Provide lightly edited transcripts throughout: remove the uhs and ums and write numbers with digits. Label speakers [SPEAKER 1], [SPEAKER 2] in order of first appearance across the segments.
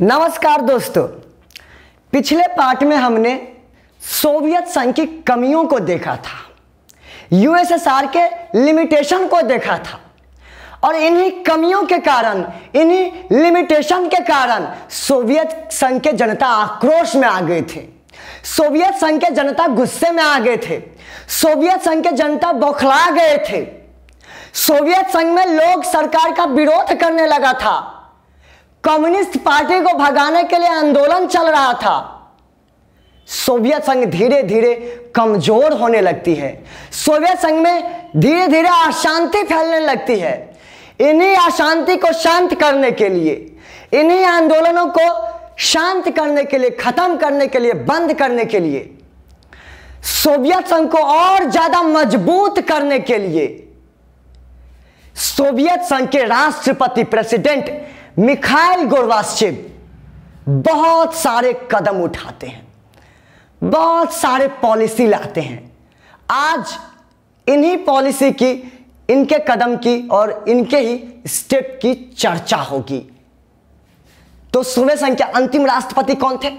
[SPEAKER 1] नमस्कार दोस्तों, पिछले पार्ट में हमने सोवियत संघ की कमियों को देखा था, यूएसएसआर के लिमिटेशन को देखा था और इन्हीं कमियों के कारण, इन्हीं लिमिटेशन के कारण सोवियत संघ के जनता आक्रोश में आ गए थे। सोवियत संघ के जनता गुस्से में आ गए थे। सोवियत संघ के जनता बौखला गए थे। सोवियत संघ में लोग सरकार का विरोध करने लगा था। कम्युनिस्ट पार्टी को भगाने के लिए आंदोलन चल रहा था। सोवियत संघ धीरे धीरे कमजोर होने लगती है। सोवियत संघ में धीरे धीरे अशांति फैलने लगती है। इन्हीं अशांति को शांत करने के लिए, इन्हीं आंदोलनों को शांत करने के लिए, खत्म करने के लिए, बंद करने के लिए, सोवियत संघ को और ज्यादा मजबूत करने के लिए सोवियत संघ के राष्ट्रपति प्रेसिडेंट मिखाइल गोर्बाचेव बहुत सारे कदम उठाते हैं, बहुत सारे पॉलिसी लाते हैं। आज इन्हीं पॉलिसी की, इनके कदम की और इनके ही स्टेप की चर्चा होगी। तो सोवियत संघ के अंतिम राष्ट्रपति कौन थे?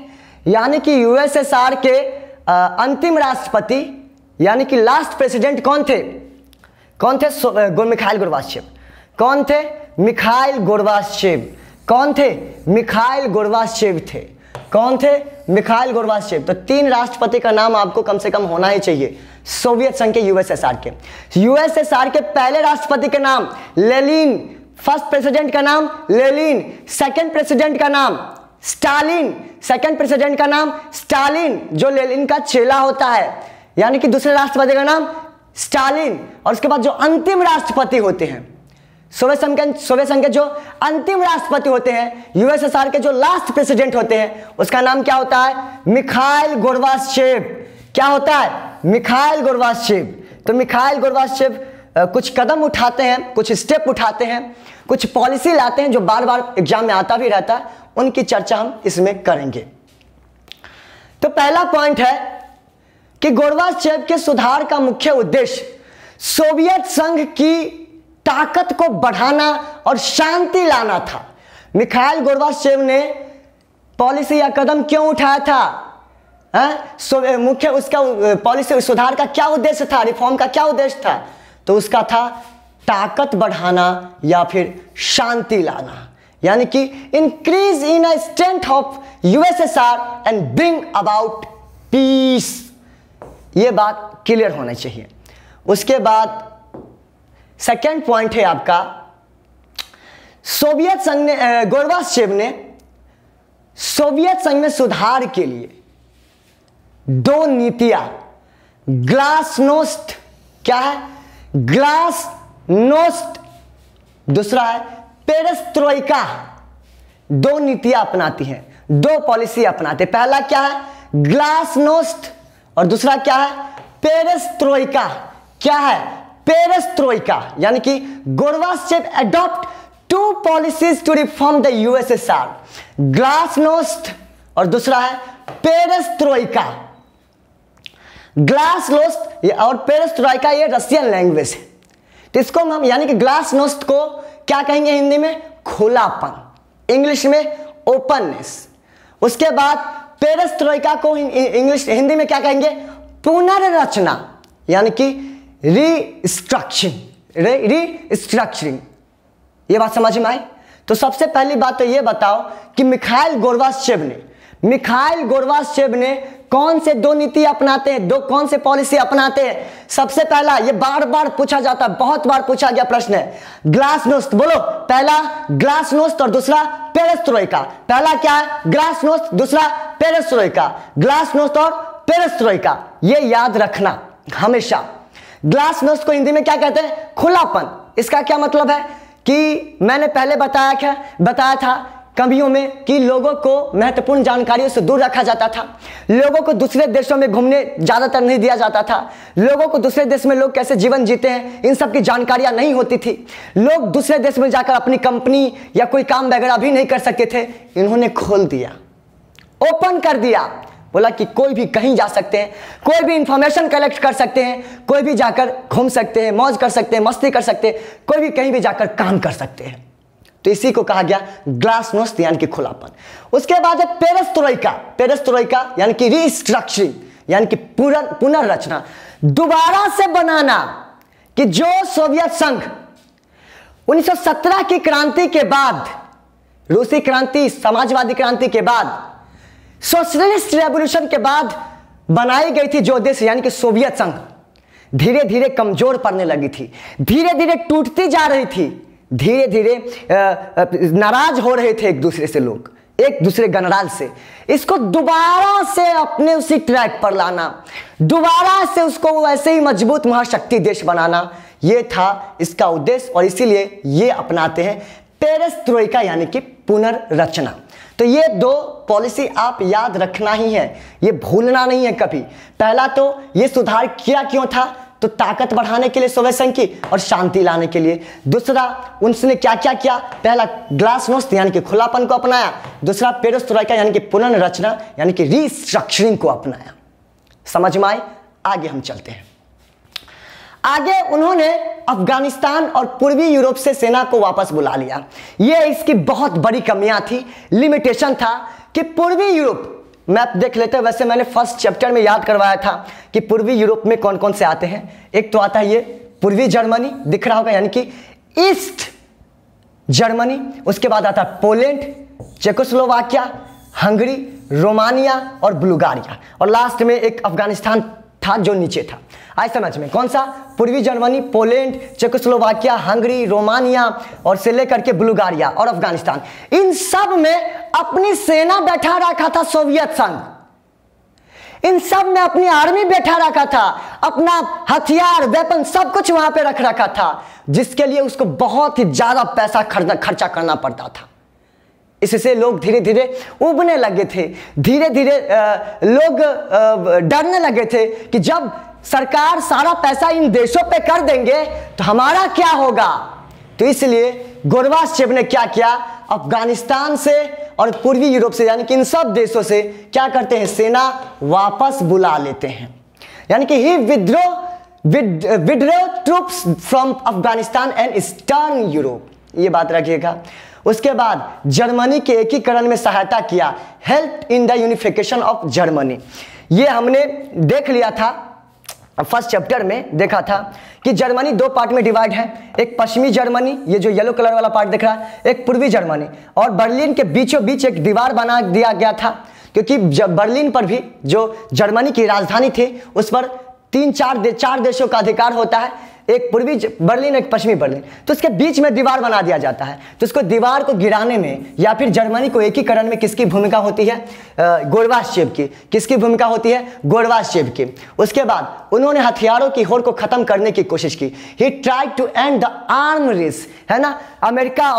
[SPEAKER 1] यानी कि यूएसएसआर के अंतिम राष्ट्रपति यानी कि लास्ट प्रेसिडेंट कौन थे? कौन थे? Mikhail Gorbachev. कौन थे? Mikhail Gorbachev. कौन थे? मिखाइल गोर्बाचेव थे। कौन थे? Mikhail Gorbachev. तो तीन राष्ट्रपति का नाम आपको कम से कम होना ही चाहिए सोवियत संघ के, यूएसएसआर के। यूएसएसआर के पहले राष्ट्रपति का नाम लेनिन, फर्स्ट प्रेसिडेंट का नाम लेनिन, सेकंड प्रेसिडेंट का नाम स्टालिन, सेकंड प्रेसिडेंट का नाम स्टालिन जो लेनिन का चेला होता है, यानी कि दूसरे राष्ट्रपति का नाम स्टालिन। और उसके बाद जो अंतिम राष्ट्रपति होते हैं सोवियत संघ के जो अंतिम राष्ट्रपति होते हैं, यूएसएसआर के जो लास्ट प्रेसिडेंट होते हैं, उसका नाम क्या होता है? Mikhail Gorbachev. क्या होता है? Mikhail Gorbachev. तो मिखाइल गोर्बाचेव कुछ कदम उठाते हैं, कुछ स्टेप उठाते हैं, कुछ पॉलिसी लाते हैं जो बार बार एग्जाम में आता भी रहता है। उनकी चर्चा हम इसमें करेंगे। तो पहला पॉइंट है कि गोर्बाचेव के सुधार का मुख्य उद्देश्य सोवियत संघ की ताकत को बढ़ाना और शांति लाना था। मिखाइल गोर्बाचेव ने पॉलिसी या कदम क्यों उठाया था? मुख्य उसका पॉलिसी सुधार का क्या उद्देश्य था? रिफॉर्म का क्या उद्देश्य था? तो उसका था ताकत बढ़ाना या फिर शांति लाना, यानी कि increase in a strength of USSR and bring about piece. ये बात क्लियर होनी चाहिए। उसके बाद सेकेंड पॉइंट है आपका, सोवियत संघ ने, गोर्बाचेव ने सोवियत संघ में सुधार के लिए दो नीतियां, ग्लासनोस्ट, क्या है? ग्लासनोस्ट, दूसरा है पेरेस्ट्रोइका, दो नीतियां अपनाती हैं, दो पॉलिसी अपनाते। पहला क्या है? ग्लासनोस्ट और दूसरा क्या है? पेरेस्ट्रोइका। क्या है? पेरेस्ट्रोइका, यानी कि Gorbachev adopt two policies to reform the USSR, glasnost और दूसरा है पेरेस्ट्रोइका। ग्लासनोस्ट और पेरेस्ट्रोइका ये रशियन लैंग्वेज है। तो इसको हम यानी कि ग्लासनोस्ट को क्या कहेंगे हिंदी में? खुलापन, इंग्लिश में ओपननेस। उसके बाद पेरेस्ट्रोइका को हिंदी में क्या कहेंगे? पुनर्रचना, यानी कि रीस्ट्रक्चरिंग। ये बात समझ में आई? तो सबसे पहली बात तो ये बताओ कि मिखाइल गोर्बाचेव ने कौन से दो नीति अपनाते हैं, कौन से पॉलिसी अपनाते हैं? सबसे पहला, ये बार बार पूछा जाता है, बहुत बार पूछा गया प्रश्न है, ग्लासनोस्ट। बोलो, पहला ग्लासनोस्ट और दूसरा पेरेस्ट्रोइका। पहला क्या है? ग्लासनोस्ट, दूसरा पेरेस्ट्रोइका। ग्लासनोस्ट और पेरेस्ट्रोइका, ये याद रखना हमेशा। ग्लासनोस्ट को हिंदी में क्या कहते हैं? खुलापन। इसका क्या मतलब है कि मैंने पहले बताया था कमियों में कि लोगों को महत्वपूर्ण जानकारियों से दूर रखा जाता था, लोगों को दूसरे देशों में घूमने ज्यादातर नहीं दिया जाता था, लोगों को दूसरे देश में लोग कैसे जीवन जीते हैं इन सब की जानकारियां नहीं होती थी, लोग दूसरे देश में जाकर अपनी कंपनी या कोई काम वगैरह भी नहीं कर सकते थे। इन्होंने खोल दिया, ओपन कर दिया, बोला कि कोई भी कहीं जा सकते हैं, कोई भी इंफॉर्मेशन कलेक्ट कर सकते हैं, कोई भी जाकर घूम सकते हैं, मौज कर सकते हैं, मस्ती कर सकते हैं, कोई भी कहीं भी जाकर काम कर सकते हैं। तो इसी को कहा गया ग्लासनोस्ट यानी कि खुलापन। उसके बाद है पेरेस्ट्रोइका। पेरेस्ट्रोइका यानी कि रीस्ट्रक्चरिंग यानी कि पुनर्रचना, दोबारा से बनाना। कि जो सोवियत संघ 1917 की क्रांति के बाद, रूसी क्रांति, समाजवादी क्रांति के बाद, सोशलिस्ट रेवोल्यूशन के बाद बनाई गई थी जो देश यानी कि सोवियत संघ, धीरे धीरे कमजोर पड़ने लगी थी, धीरे धीरे टूटती जा रही थी, धीरे धीरे नाराज हो रहे थे एक दूसरे से लोग, एक दूसरे गणराज्य से। इसको दोबारा से अपने उसी ट्रैक पर लाना, दोबारा से उसको वैसे ही मजबूत महाशक्ति देश बनाना, ये था इसका उद्देश्य। और इसीलिए ये अपनाते हैं पेरेस्ट्रोइका यानी कि पुनर्रचना। तो ये दो पॉलिसी आप याद रखना ही है, ये भूलना नहीं है कभी। पहला तो ये सुधार किया क्यों था, तो ताकत बढ़ाने के लिए सोवियत संघ की और शांति लाने के लिए। दूसरा उनसे क्या क्या किया, पहला ग्लासनोस्ट यानी कि खुलापन को अपनाया, दूसरा पेरेस्ट्रोइका यानी कि पुनर्रचना यानी कि रीस्ट्रक्चरिंग को अपनाया। समझ में आए? आगे हम चलते हैं। आगे उन्होंने अफगानिस्तान और पूर्वी यूरोप से सेना को वापस बुला लिया। यह इसकी बहुत बड़ी कमियां थी, लिमिटेशन था कि पूर्वी यूरोप, मैप देख लेते हैं, वैसे मैंने फर्स्ट चैप्टर में याद करवाया था कि पूर्वी यूरोप में कौन कौन से आते हैं। एक तो आता है ये पूर्वी जर्मनी, दिख रहा होगा यानी कि ईस्ट जर्मनी। उसके बाद आता है पोलैंड, चेकोस्लोवाकिया, हंगरी, रोमानिया और बुल्गारिया, और लास्ट में एक अफगानिस्तान था जो नीचे था। आए समझ में, कौन सा, पूर्वी Germany, Poland, Czechoslovakia, Hungary, Romania और से लेकर के बुल्गारिया और अफगानिस्तान, इन सब में अपनी सेना बैठा रखा था सोवियत संघ। इन सब में अपनी आर्मी बैठा रखा था, अपना हथियार, वेपन सब कुछ वहां पे रख रखा था, जिसके लिए उसको बहुत ही ज्यादा पैसा खर्चा करना पड़ता था। इससे लोग धीरे धीरे उबने लगे थे, धीरे धीरे लोग डरने लगे थे कि जब सरकार सारा पैसा इन देशों पे कर देंगे तो हमारा क्या होगा। तो इसलिए गोरबाचेव ने क्या किया, अफगानिस्तान से और पूर्वी यूरोप से यानी कि इन सब देशों से क्या करते हैं, सेना वापस बुला लेते हैं। यानी कि ही withdraw troops from Afghanistan and eastern Europe, ये बात रखिएगा। उसके बाद जर्मनी के एकीकरण में सहायता किया, help in the unification of Germany. ये हमने देख लिया था, फर्स्ट चैप्टर में देखा था कि जर्मनी दो पार्ट में डिवाइड है, एक पश्चिमी जर्मनी, ये जो येलो कलर वाला पार्ट दिख रहा है, एक पूर्वी जर्मनी, और बर्लिन के बीचों बीच एक दीवार बना दिया गया था, क्योंकि जब बर्लिन पर भी जो जर्मनी की राजधानी थी उस पर चार देशों का अधिकार होता है, एक पूर्वी बर्लिन एक पश्चिमी बर्लिन, तो उसके बीच में दीवार बना दिया जाता है। तो उसको दीवार को गिराने में या फिर जर्मनी को एकीकरण में किसकी भूमिका होती है, गोरबाचेव की। किसकी भूमिका होती है, गोरबाचेव की। उसके बाद उन्होंने हथियारों की होड़ को खत्म करने की कोशिश की। He tried to end the arm race, है ना, अमेरिका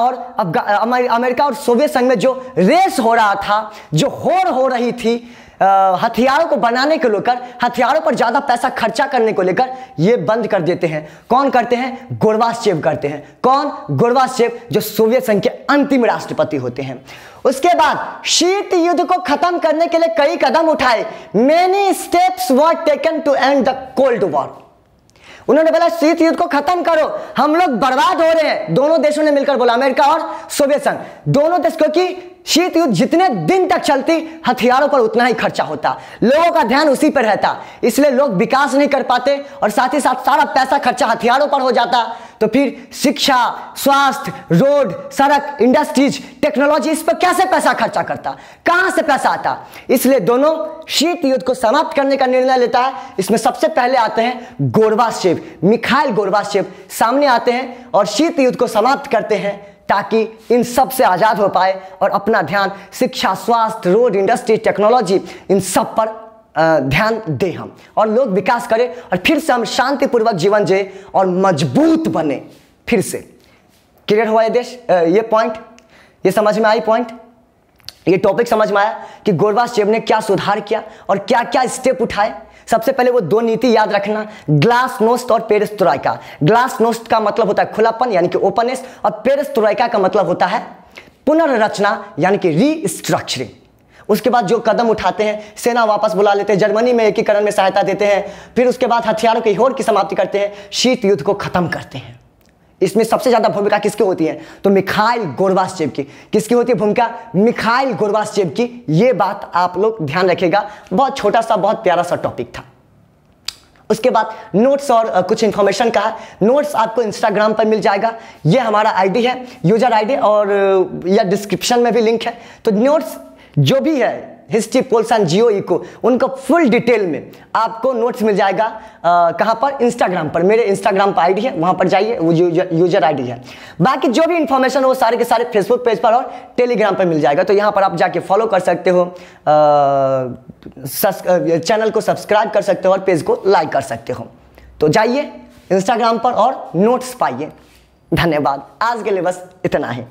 [SPEAKER 1] और सोवियत संघ में जो रेस हो रहा था, जो होड़ हो रही थी हथियारों को बनाने को लेकर, हथियारों पर ज्यादा पैसा खर्चा करने को लेकर, ये बंद कर देते हैं। कौन करते हैं, गोरबाचेव करते हैं। कौन, गोरबाचेव, जो सोवियत संघ के अंतिम राष्ट्रपति होते हैं। उसके बाद शीत युद्ध को खत्म करने के लिए कई कदम उठाए, many steps were taken to end the cold war. उन्होंने बोला शीत युद्ध को खत्म करो, हम लोग बर्बाद हो रहे हैं। दोनों देशों ने मिलकर बोला, अमेरिका और सोवियत संघ, दोनों देश, क्योंकि शीत युद्ध जितने दिन तक चलती हथियारों पर उतना ही खर्चा होता, लोगों का ध्यान उसी पर रहता, इसलिए लोग विकास नहीं कर पाते और साथ ही साथ सारा पैसा खर्चा हथियारों पर हो जाता। तो फिर शिक्षा, स्वास्थ्य, रोड, सड़क, इंडस्ट्रीज, टेक्नोलॉजी, इस पर कैसे पैसा खर्चा करता, कहां से पैसा आता। इसलिए दोनों शीत युद्ध को समाप्त करने का निर्णय लेता है। इसमें सबसे पहले आते हैं गोरबाचेव, मिखाइल गोरबाचेव सामने आते हैं और शीत युद्ध को समाप्त करते हैं, ताकि इन सब से आजाद हो पाए और अपना ध्यान शिक्षा, स्वास्थ्य, रोड, इंडस्ट्री, टेक्नोलॉजी, इन सब पर ध्यान दें हम, और लोग विकास करें और फिर से हम शांतिपूर्वक जीवन जिए और मजबूत बने फिर से। क्लियर हुआ ये देश, ये पॉइंट, ये समझ में आई पॉइंट, ये टॉपिक समझ में आया कि गोरबाचेव ने क्या सुधार किया और क्या क्या स्टेप उठाए। सबसे पहले वो दो नीति याद रखना, ग्लासनोस्ट और पेरेस्ट्रोइका। ग्लासनोस्ट का मतलब होता है खुलापन यानी कि ओपननेस, और पेरेस्ट्रोइका का मतलब होता है पुनर्रचना यानी कि रीस्ट्रक्चरिंग। उसके बाद जो कदम उठाते हैं, सेना वापस बुला लेते हैं, जर्मनी में एकीकरण में सहायता देते हैं, फिर उसके बाद हथियारों की होड़ की समाप्ति करते हैं, शीत युद्ध को खत्म करते हैं। इसमें सबसे ज्यादा भूमिका किसकी होती है? तो मिखाइल गोर्बाचेव की। किसकी होती है भूमिका? मिखाइल गोर्बाचेव की। ये बात आप लोग ध्यान रखिएगा, बहुत छोटा सा बहुत प्यारा सा टॉपिक था। उसके बाद नोट्स और कुछ इंफॉर्मेशन का है। नोट्स आपको इंस्टाग्राम पर मिल जाएगा, ये हमारा आईडी है, यूजर आईडी, और या डिस्क्रिप्शन में भी लिंक है। तो नोट्स जो भी है history, pols and geo eco, उनका फुल डिटेल में आपको नोट्स मिल जाएगा। कहाँ पर? इंस्टाग्राम पर। मेरे इंस्टाग्राम पर आईडी है, वहां पर जाइए, वो यूजर आईडी है। बाकी जो भी इंफॉर्मेशन है वो सारे के सारे फेसबुक पेज पर और टेलीग्राम पर मिल जाएगा। तो यहाँ पर आप जाके फॉलो कर सकते हो, चैनल को सब्सक्राइब कर सकते हो और पेज को लाइक कर सकते हो। तो जाइए इंस्टाग्राम पर और नोट्स पाइए। धन्यवाद, आज के लिए बस इतना ही।